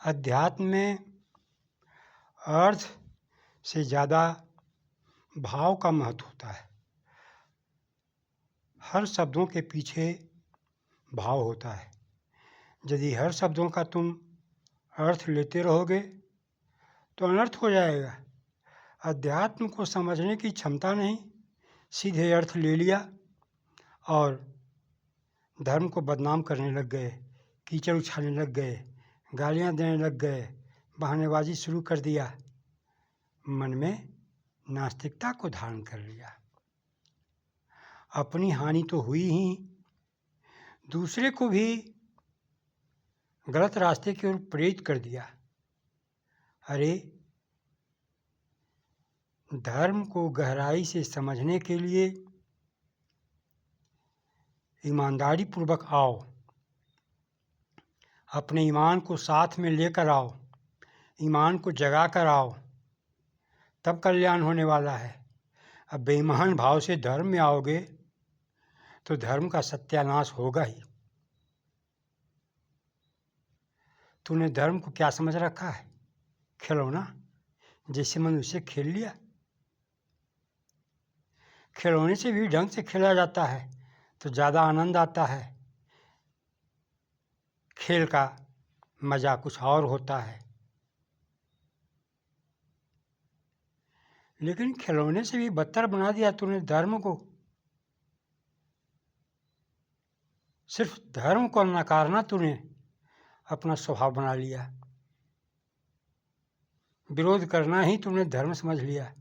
अध्यात्म में अर्थ से ज़्यादा भाव का महत्व होता है। हर शब्दों के पीछे भाव होता है। यदि हर शब्दों का तुम अर्थ लेते रहोगे तो अनर्थ हो जाएगा। अध्यात्म को समझने की क्षमता नहीं, सीधे अर्थ ले लिया और धर्म को बदनाम करने लग गए, कीचड़ उछालने लग गए, गालियाँ देने लग गए, बहानेबाजी शुरू कर दिया, मन में नास्तिकता को धारण कर लिया। अपनी हानि तो हुई ही, दूसरे को भी गलत रास्ते की ओर प्रेरित कर दिया। अरे, धर्म को गहराई से समझने के लिए ईमानदारी पूर्वक आओ, अपने ईमान को साथ में लेकर आओ, ईमान को जगा कर आओ, तब कल्याण होने वाला है। अब बेईमान भाव से धर्म में आओगे तो धर्म का सत्यानाश होगा ही। तूने धर्म को क्या समझ रखा है? खिलौना, जैसे मन उसे खेल लिया। खिलौने से भी ढंग से खेला जाता है तो ज़्यादा आनंद आता है। खेल का मज़ा कुछ और होता है। लेकिन खिलौने से भी बदतर बना दिया तूने धर्म को। सिर्फ धर्म को नकारना तूने अपना स्वभाव बना लिया। विरोध करना ही तूने धर्म समझ लिया।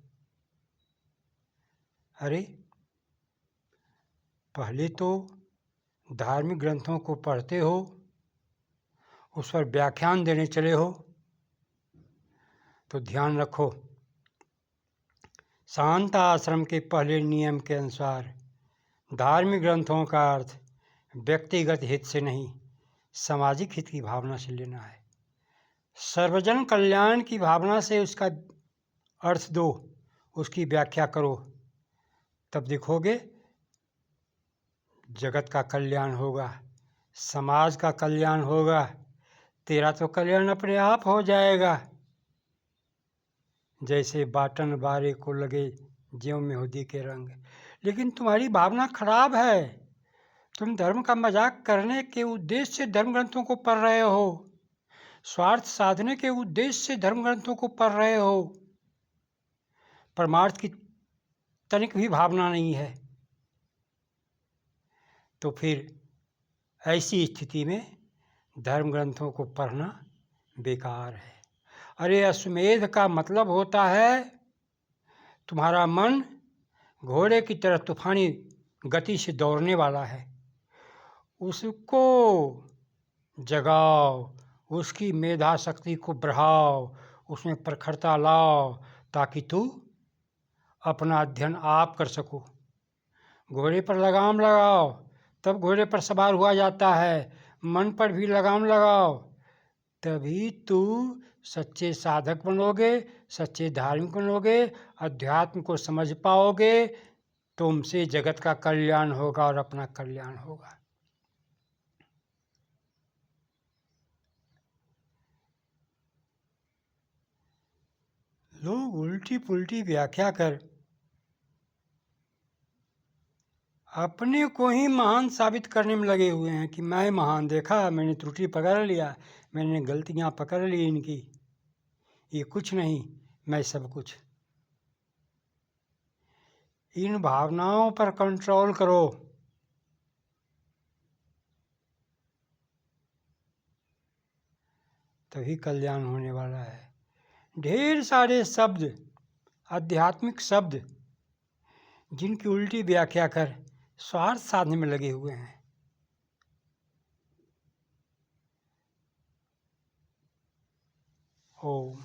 अरे, पहले तो धार्मिक ग्रंथों को पढ़ते हो, उस पर व्याख्यान देने चले हो, तो ध्यान रखो, शांत आश्रम के पहले नियम के अनुसार धार्मिक ग्रंथों का अर्थ व्यक्तिगत हित से नहीं, सामाजिक हित की भावना से लेना है। सर्वजन कल्याण की भावना से उसका अर्थ दो, उसकी व्याख्या करो, तब देखोगे जगत का कल्याण होगा, समाज का कल्याण होगा, तेरा तो कल्याण अपने आप हो जाएगा। जैसे बाटन बारे को लगे ज्यों मेहंदी के रंग। लेकिन तुम्हारी भावना खराब है। तुम धर्म का मजाक करने के उद्देश्य से धर्म ग्रंथों को पढ़ रहे हो, स्वार्थ साधने के उद्देश्य से धर्म ग्रंथों को पढ़ रहे हो। परमार्थ की तनिक भी भावना नहीं है। तो फिर ऐसी स्थिति में धर्म ग्रंथों को पढ़ना बेकार है। अरे, अश्वमेध का मतलब होता है तुम्हारा मन घोड़े की तरह तूफानी गति से दौड़ने वाला है। उसको जगाओ, उसकी मेधा शक्ति को बढ़ाओ, उसमें प्रखरता लाओ, ताकि तू अपना अध्ययन आप कर सको। घोड़े पर लगाम लगाओ, तब घोड़े पर सवार हुआ जाता है। मन पर भी लगाम लगाओ, तभी तू सच्चे साधक बनोगे, सच्चे धार्मिक बनोगे, अध्यात्म को समझ पाओगे, तुमसे जगत का कल्याण होगा और अपना कल्याण होगा। लोग उल्टी पुल्टी व्याख्या कर अपने को ही महान साबित करने में लगे हुए हैं कि मैं महान, देखा मैंने त्रुटि पकड़ लिया, मैंने गलतियां पकड़ ली इनकी, ये कुछ नहीं, मैं सब कुछ। इन भावनाओं पर कंट्रोल करो। तभी कल्याण होने वाला है। ढेर सारे शब्द, आध्यात्मिक शब्द, जिनकी उल्टी व्याख्या कर स्वार्थ साधने में लगे हुए हैं। ओम।